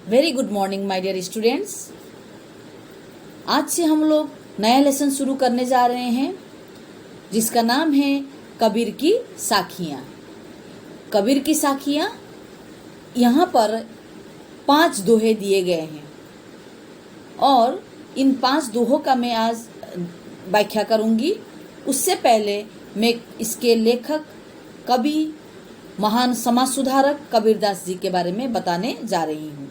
Very good morning my dear students. आज से हम लोग नया लेसन शुरू करने जा रहे हैं जिसका नाम है कबीर की साखियाँ। कबीर की साखियाँ, यहाँ पर 5 दोहे दिए गए हैं और इन 5 दोहों का मैं आज व्याख्या करूँगी। उससे पहले मैं इसके लेखक, कवि, महान समाज सुधारक कबीरदास जी के बारे में बताने जा रही हूँ।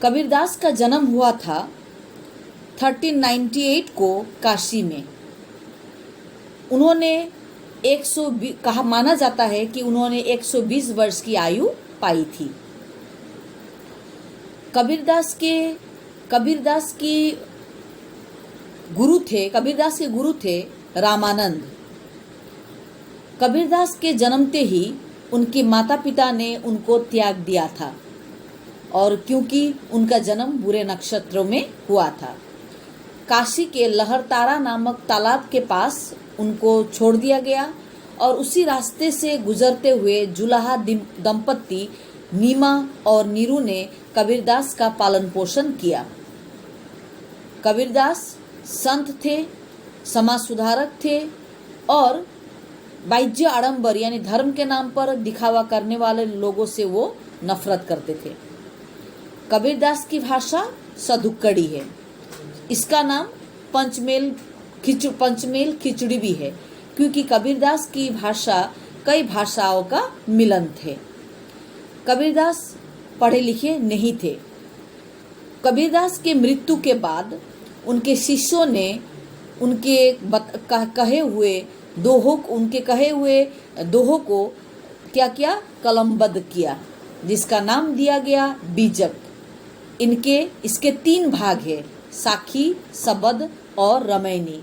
कबीरदास का जन्म हुआ था 1398 को काशी में। उन्होंने 120 माना जाता है कि उन्होंने 120 वर्ष की आयु पाई थी। कबीरदास के गुरु थे रामानंद। कबीरदास के जन्मते ही उनके माता पिता ने उनको त्याग दिया था और क्योंकि उनका जन्म बुरे नक्षत्रों में हुआ था, काशी के लहरतारा नामक तालाब के पास उनको छोड़ दिया गया और उसी रास्ते से गुजरते हुए जुलाहा दंपत्ति नीमा और नीरू ने कबीरदास का पालन पोषण किया। कबीरदास संत थे, समाज सुधारक थे और वाह्य आडंबर यानी धर्म के नाम पर दिखावा करने वाले लोगों से वो नफरत करते थे। कबीरदास की भाषा सदुक्कड़ी है। इसका नाम पंचमेल खिचड़ी भी है क्योंकि कबीरदास की भाषा कई भाषाओं का मिलन थे। कबीरदास पढ़े लिखे नहीं थे। कबीरदास के मृत्यु के बाद उनके शिष्यों ने उनके कहे हुए दोहों को क्या किया, कलमबद्ध किया, जिसका नाम दिया गया बीजक। इसके 3 भाग है, साखी, सबद और रमैनी।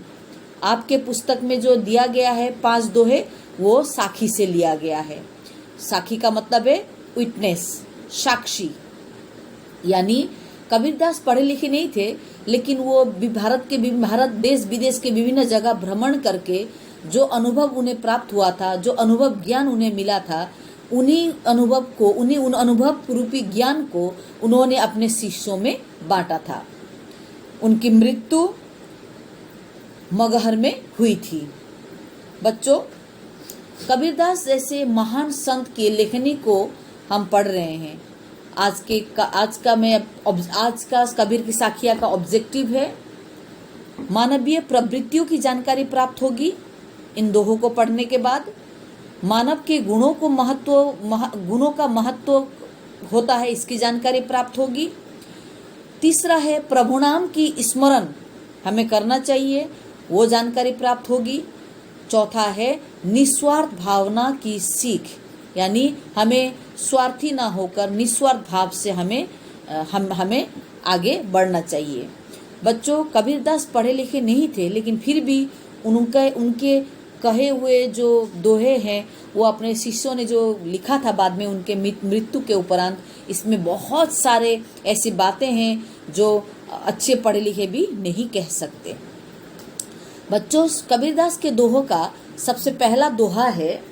आपके पुस्तक में जो दिया गया है 5 दोहे, वो साखी से लिया गया है। साखी का मतलब है विटनेस, साक्षी। यानी कबीरदास पढ़े लिखे नहीं थे, लेकिन वो भारत देश विदेश के विभिन्न जगह भ्रमण करके जो अनुभव उन्हें प्राप्त हुआ था, जो अनुभव ज्ञान उन्हें मिला था, उन अनुभव रूपी ज्ञान को उन्होंने अपने शिष्यों में बांटा था। उनकी मृत्यु मगहर में हुई थी। बच्चों, कबीरदास जैसे महान संत की लेखनी को हम पढ़ रहे हैं। आज का कबीर की साखियाँ का ऑब्जेक्टिव है मानवीय प्रवृत्तियों की जानकारी प्राप्त होगी। इन दोहों को पढ़ने के बाद मानव के गुणों का महत्व होता है, इसकी जानकारी प्राप्त होगी। तीसरा है प्रभु नाम की स्मरण हमें करना चाहिए, वो जानकारी प्राप्त होगी। चौथा है निस्वार्थ भावना की सीख, यानी हमें स्वार्थी ना होकर निस्वार्थ भाव से हमें आगे बढ़ना चाहिए। बच्चों, कबीरदास पढ़े लिखे नहीं थे, लेकिन फिर भी उनके कहे हुए जो दोहे हैं वो अपने शिष्यों ने जो लिखा था बाद में उनके मृत्यु के उपरांत, इसमें बहुत सारे ऐसी बातें हैं जो अच्छे पढ़े लिखे भी नहीं कह सकते। बच्चों, कबीरदास के दोहों का सबसे पहला दोहा है,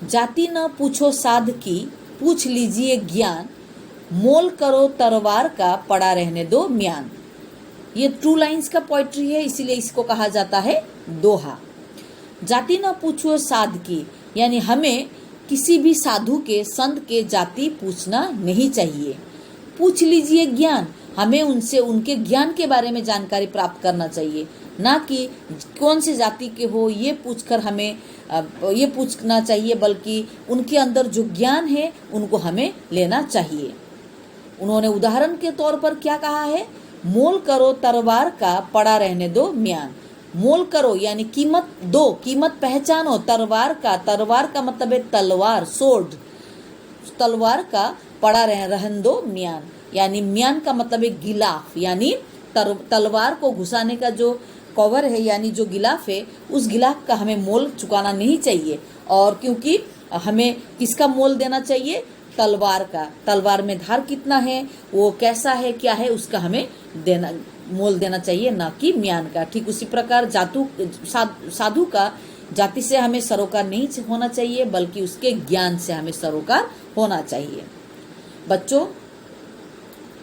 जाति न पूछो साध की, पूछ लीजिए ज्ञान, मोल करो तरवार का, पड़ा रहने दो म्यान। ये ट्रू लाइन्स का पोइट्री है, इसीलिए इसको कहा जाता है दोहा। जाति न पूछो साध की, यानी हमें किसी भी साधु के, संत के जाति पूछना नहीं चाहिए। पूछ लीजिए ज्ञान, हमें उनसे उनके ज्ञान के बारे में जानकारी प्राप्त करना चाहिए, ना कि कौन से जाति के हो ये पूछना चाहिए, बल्कि उनके अंदर जो ज्ञान है उनको हमें लेना चाहिए। उन्होंने उदाहरण के तौर पर क्या कहा है, मोल करो तरवार का, पड़ा रहने दो म्यान। मोल करो यानी कीमत दो, कीमत पहचानो। तरवार का मतलब है तलवार, सोर्ड। तलवार का पड़ा रहने दो म्यान, यानी म्यान का मतलब है गिलाफ, यानी तलवार को घुसाने का जो कवर है यानी जो गिलाफ है, उस गिलाफ का हमें मोल चुकाना नहीं चाहिए। और क्योंकि हमें किसका मोल देना चाहिए, तलवार का। तलवार में धार कितना है, वो कैसा है, क्या है, उसका हमें मोल देना चाहिए, ना कि म्यान का। ठीक उसी प्रकार साधु का जाति से हमें सरोकार नहीं होना चाहिए, बल्कि उसके ज्ञान से हमें सरोकार होना चाहिए। बच्चों,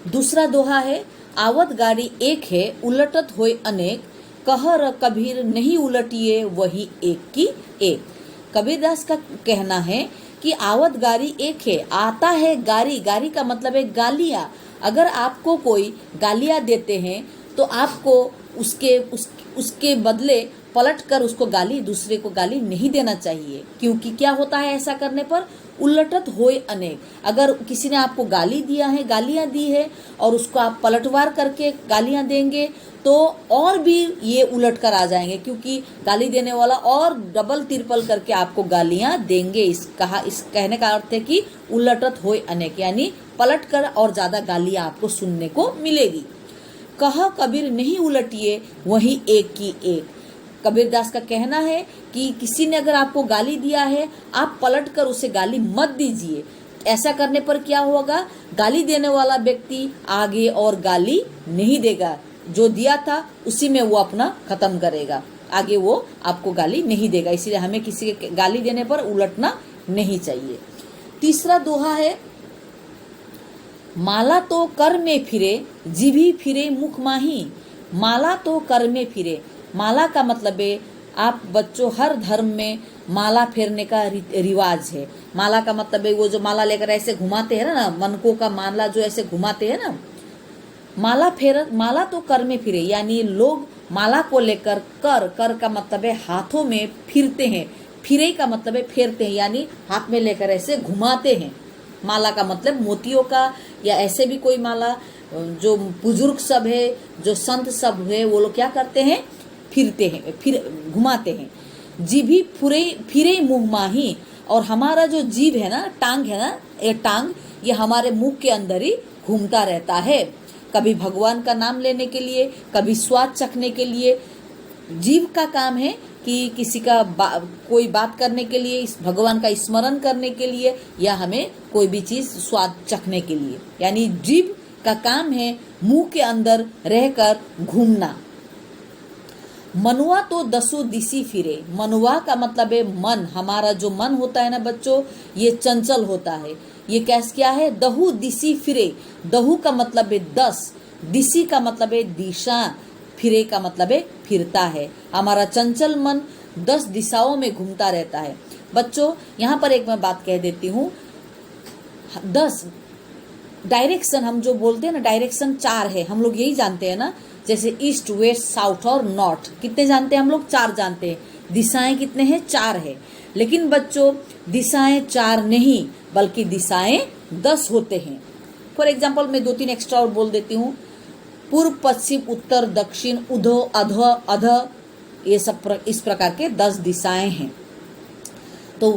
दूसरा दोहा है, आवत गाड़ी एक है उलटत होय अनेक, कहर कबीर नहीं उलटिए वही एक की एक। कबीरदास का कहना है कि आवत गाड़ी एक है, आता है गाड़ी, गाड़ी का मतलब है गालियाँ। अगर आपको कोई गालियाँ देते हैं तो आपको उसके बदले पलट कर उसको गाली, दूसरे को गाली नहीं देना चाहिए। क्योंकि क्या होता है ऐसा करने पर, उलटत होए अनेक। अगर किसी ने आपको गाली दिया है, गालियाँ दी है, और उसको आप पलटवार करके गालियाँ देंगे तो और भी ये उलट कर आ जाएंगे, क्योंकि गाली देने वाला और डबल तिरपल करके आपको गालियाँ देंगे। इस कहने का अर्थ है कि उलटत होए अनेक, यानी पलट कर और ज़्यादा गालियाँ आपको सुनने को मिलेगी। कहा कबीर नहीं उलटिए वही एक की एक। कबीरदास का कहना है कि किसी ने अगर आपको गाली दिया है, आप पलटकर उसे गाली मत दीजिए। ऐसा करने पर क्या होगा, गाली देने वाला व्यक्ति आगे और गाली नहीं देगा, जो दिया था उसी में वो अपना खत्म करेगा, आगे वो आपको गाली नहीं देगा। इसलिए हमें किसी के गाली देने पर उलटना नहीं चाहिए। तीसरा दोहा है, माला तो कर में फिरे जिभी फिरे मुख माही। माला तो कर में फिरे, माला का मतलब है, आप बच्चों हर धर्म में माला फेरने का रिवाज है। माला का मतलब है वो जो माला लेकर ऐसे घुमाते हैं ना, मनकों का माला जो ऐसे घुमाते हैं ना, माला तो कर में फिरे, यानी लोग माला को लेकर कर का मतलब है हाथों में फिरते हैं। फिरे का मतलब है फेरते हैं, यानी हाथ में लेकर ऐसे घुमाते हैं। माला का मतलब मोतियों का या ऐसे भी कोई माला, जो बुजुर्ग सब है, जो संत सब है, वो लोग क्या करते हैं, फिरते हैं, फिर घुमाते हैं। जीभी फिरे मुँह माही, और हमारा जो जीभ है ना, टांग है ना, ये टांग ये हमारे मुंह के अंदर ही घूमता रहता है। कभी भगवान का नाम लेने के लिए, कभी स्वाद चखने के लिए। जीभ का काम है कि किसी का कोई बात करने के लिए, इस भगवान का स्मरण करने के लिए, या हमें कोई भी चीज़ स्वाद चखने के लिए, यानी जीभ का काम है मुंह के अंदर रहकर घूमना। मनुआ तो दसों दिशी फिरे। मनुआ का मतलब है मन। हमारा जो मन होता है ना बच्चों, ये चंचल होता है। ये क्या है, दहु दिशी फिरे। दहु का मतलब है 10, दिशी का मतलब है दिशा, फिरे का मतलब है फिरता है। हमारा चंचल मन 10 दिशाओं में घूमता रहता है। बच्चों, यहाँ पर एक मैं बात कह देती हूँ, 10 डायरेक्शन हम जो बोलते हैं ना, डायरेक्शन 4 है, हम लोग यही जानते हैं ना, जैसे ईस्ट, वेस्ट, साउथ और नॉर्थ। कितने जानते हैं हम लोग? 4 जानते हैं। दिशाएं कितने हैं? 4 है। लेकिन बच्चों, दिशाएं 4 नहीं, बल्कि दिशाएं 10 होते हैं। फॉर एग्जाम्पल मैं 2-3 एक्स्ट्रा और बोल देती हूँ। पूर्व, पश्चिम, उत्तर, दक्षिण, उधो, अध, अध, ये सब इस प्रकार के 10 दिशाएं हैं। तो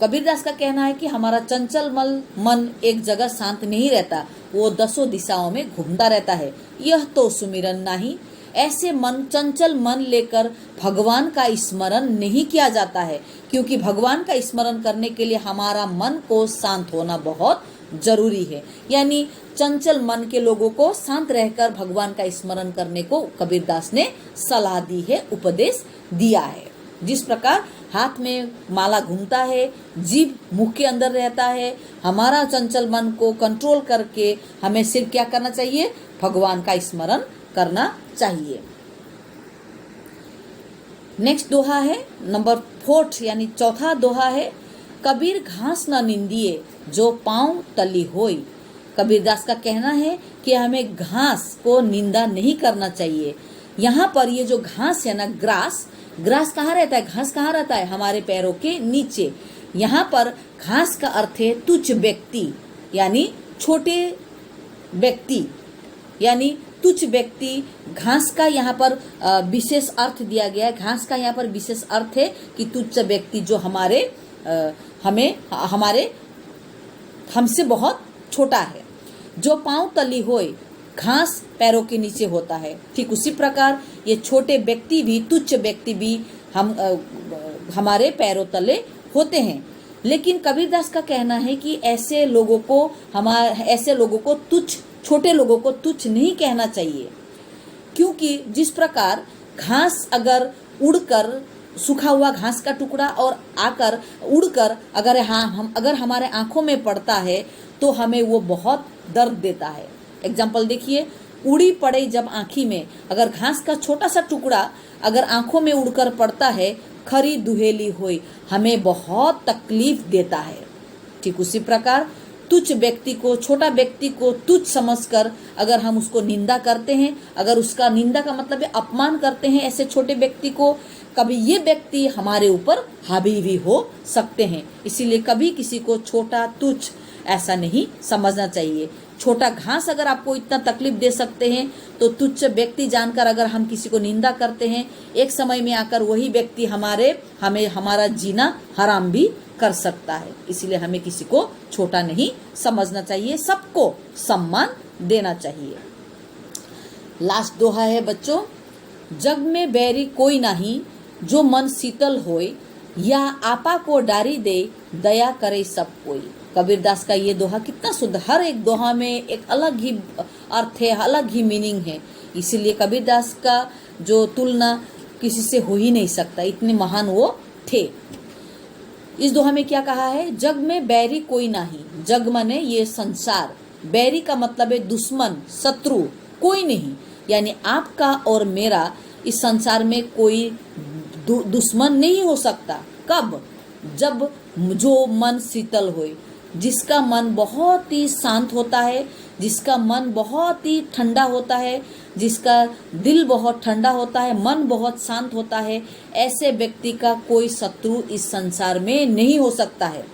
कबीरदास का कहना है कि हमारा चंचल मन एक जगह शांत नहीं रहता, वो 10 दिशाओं में घूमता रहता है। यह तो सुमिरन नहीं। ऐसे चंचल मन लेकर भगवान का स्मरण नहीं किया जाता है, क्योंकि भगवान का स्मरण करने के लिए हमारा मन को शांत होना बहुत जरूरी है। यानी चंचल मन के लोगों को शांत रहकर भगवान का स्मरण करने को कबीरदास ने सलाह दी है, उपदेश दिया है। जिस प्रकार हाथ में माला घूमता है, जीभ मुख के अंदर रहता है, हमारा चंचल मन को कंट्रोल करके हमें सिर्फ क्या करना चाहिए? भगवान का स्मरण करना चाहिए। नेक्स्ट दोहा है नंबर 4, यानी चौथा दोहा है, कबीर घास न निंदिए जो पांव तली होई। कबीरदास का कहना है कि हमें घास को निंदा नहीं करना चाहिए। यहाँ पर ये जो घास है ना, ग्रास कहाँ रहता है? घास कहाँ रहता है? हमारे पैरों के नीचे। यहाँ पर घास का अर्थ है तुच्छ व्यक्ति, यानी छोटे व्यक्ति, यानी तुच्छ व्यक्ति। घास का यहाँ पर विशेष अर्थ दिया गया है। घास का यहाँ पर विशेष अर्थ है कि तुच्छ व्यक्ति जो हमसे बहुत छोटा है। जो पांव तली होए, घास पैरों के नीचे होता है। ठीक उसी प्रकार ये छोटे व्यक्ति भी, तुच्छ व्यक्ति भी हमारे पैरों तले होते हैं। लेकिन कबीरदास का कहना है कि ऐसे लोगों को तुच्छ, छोटे लोगों को तुच्छ नहीं कहना चाहिए, क्योंकि जिस प्रकार घास अगर उड़कर सूखा हुआ घास का टुकड़ा और आकर उड़कर अगर हमारे आंखों में पड़ता है तो हमें वो बहुत दर्द देता है। एग्जाम्पल देखिए, उड़ी पड़े जब आँखी में, अगर घास का छोटा सा टुकड़ा अगर आंखों में उड़कर पड़ता है, खरी दुहेली होई, हमें बहुत तकलीफ देता है। ठीक उसी प्रकार तुच्छ व्यक्ति को, छोटा व्यक्ति को तुच्छ समझकर अगर हम उसको निंदा करते हैं, अगर उसका निंदा का मतलब है अपमान करते हैं ऐसे छोटे व्यक्ति को, कभी ये व्यक्ति हमारे ऊपर हावी भी हो सकते हैं। इसीलिए कभी किसी को छोटा तुच्छ ऐसा नहीं समझना चाहिए। छोटा घास अगर आपको इतना तकलीफ दे सकते हैं तो तुच्छ व्यक्ति जानकर अगर हम किसी को निंदा करते हैं, एक समय में आकर वही व्यक्ति हमारा जीना हराम भी कर सकता है। इसलिए हमें किसी को छोटा नहीं समझना चाहिए, सबको सम्मान देना चाहिए। लास्ट दोहा है बच्चों, जग में बैरी कोई नहीं, जो मन शीतल होए, या आपा को डारी दे, दया करे सब कोई। कबीरदास का ये दोहा कितना शुद्ध, हर एक दोहा में एक अलग ही अर्थ है, अलग ही मीनिंग है। इसीलिए कबीरदास का जो तुलना किसी से हो ही नहीं सकता, इतने महान वो थे। इस दोहा में क्या कहा है, जग में बैरी कोई नहीं, जग माने ये संसार, बैरी का मतलब है दुश्मन, शत्रु, कोई नहीं, यानी आपका और मेरा इस संसार में कोई दुश्मन नहीं हो सकता। कब? जब जो मन शीतल होए, जिसका मन बहुत ही शांत होता है, जिसका मन बहुत ही ठंडा होता है, जिसका दिल बहुत ठंडा होता है, मन बहुत शांत होता है, ऐसे व्यक्ति का कोई शत्रु इस संसार में नहीं हो सकता है।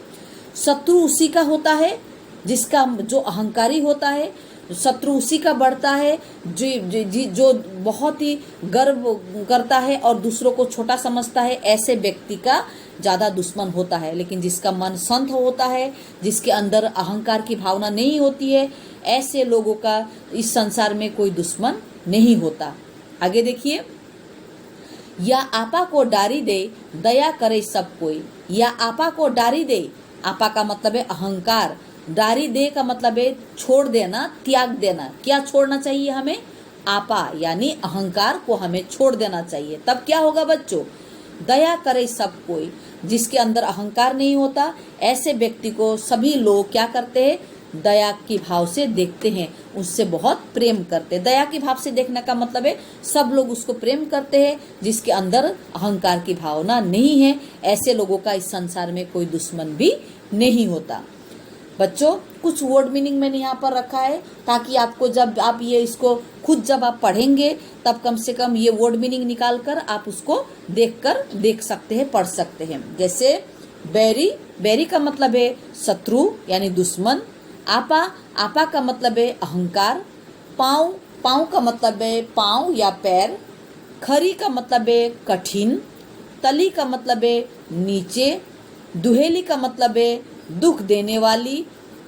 शत्रु उसी का होता है जिसका जो अहंकारी होता है, शत्रु उसी का बढ़ता है जो बहुत ही गर्व करता है और दूसरों को छोटा समझता है, ऐसे व्यक्ति का ज़्यादा दुश्मन होता है। लेकिन जिसका मन शांत होता है, जिसके अंदर अहंकार की भावना नहीं होती है, ऐसे लोगों का इस संसार में कोई दुश्मन नहीं होता। आगे देखिए, या आपा को डारी दे, दया करे सब कोई, या आपा को डारी दे, आपा का मतलब है अहंकार, डारी दे का मतलब है छोड़ देना, त्याग देना। क्या छोड़ना चाहिए हमें? आपा यानी अहंकार को हमें छोड़ देना चाहिए। तब क्या होगा बच्चों? दया करे सब कोई, जिसके अंदर अहंकार नहीं होता, ऐसे व्यक्ति को सभी लोग क्या करते हैं? दया की भाव से देखते हैं, उससे बहुत प्रेम करते हैं। दया की भाव से देखने का मतलब है सब लोग उसको प्रेम करते हैं, जिसके अंदर अहंकार की भावना नहीं है। ऐसे लोगों का इस संसार में कोई दुश्मन भी नहीं होता। बच्चों, कुछ वर्ड मीनिंग मैंने यहाँ पर रखा है ताकि आपको जब आप ये इसको खुद जब आप पढ़ेंगे तब कम से कम ये वर्ड मीनिंग निकाल कर आप उसको देख सकते हैं, पढ़ सकते हैं। जैसे बैरी, बैरी का मतलब है शत्रु यानी दुश्मन। आपा का मतलब है अहंकार। पाँव, पाँव का मतलब है पाँव या पैर। खरी का मतलब है कठिन। तली का मतलब है नीचे। दुहेली का मतलब है दुख देने वाली।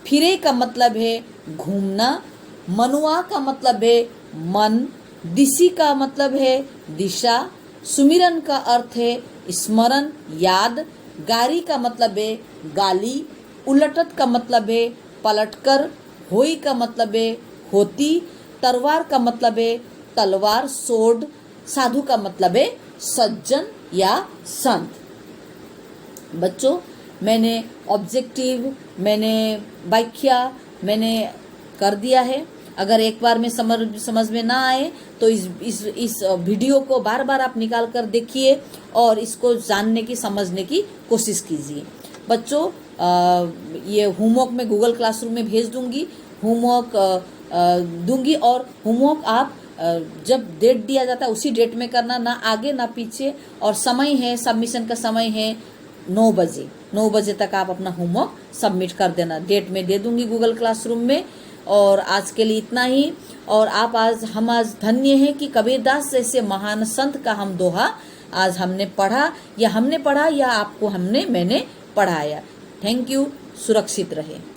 फिरे का मतलब है घूमना। मनुआ का मतलब है मन। दिशी का मतलब है दिशा। सुमिरन का अर्थ है स्मरण, याद। गारी का मतलब है गाली। उलटत का मतलब है पलटकर। होई का मतलब है होती। तरवार का मतलब है तलवार, सोड। साधु का मतलब है सज्जन या संत। बच्चों, मैंने ऑब्जेक्टिव, मैंने व्याख्या मैंने कर दिया है। अगर एक बार में समझ में ना आए तो इस वीडियो को बार बार आप निकाल कर देखिए और इसको जानने की, समझने की कोशिश कीजिए। बच्चों, ये होमवर्क मैं गूगल क्लासरूम में भेज दूंगी, होमवर्क दूंगी और होमवर्क आप जब डेट दिया जाता है उसी डेट में करना, ना आगे ना पीछे। और समय है, सबमिशन का समय है 9 बजे। 9 बजे तक आप अपना होमवर्क सबमिट कर देना। डेट में दे दूंगी गूगल क्लासरूम में। और आज के लिए इतना ही। और हम आज धन्य हैं कि कबीरदास जैसे महान संत का हम दोहा आज हमने पढ़ा या आपको मैंने पढ़ाया। Thank you. सुरक्षित रहे।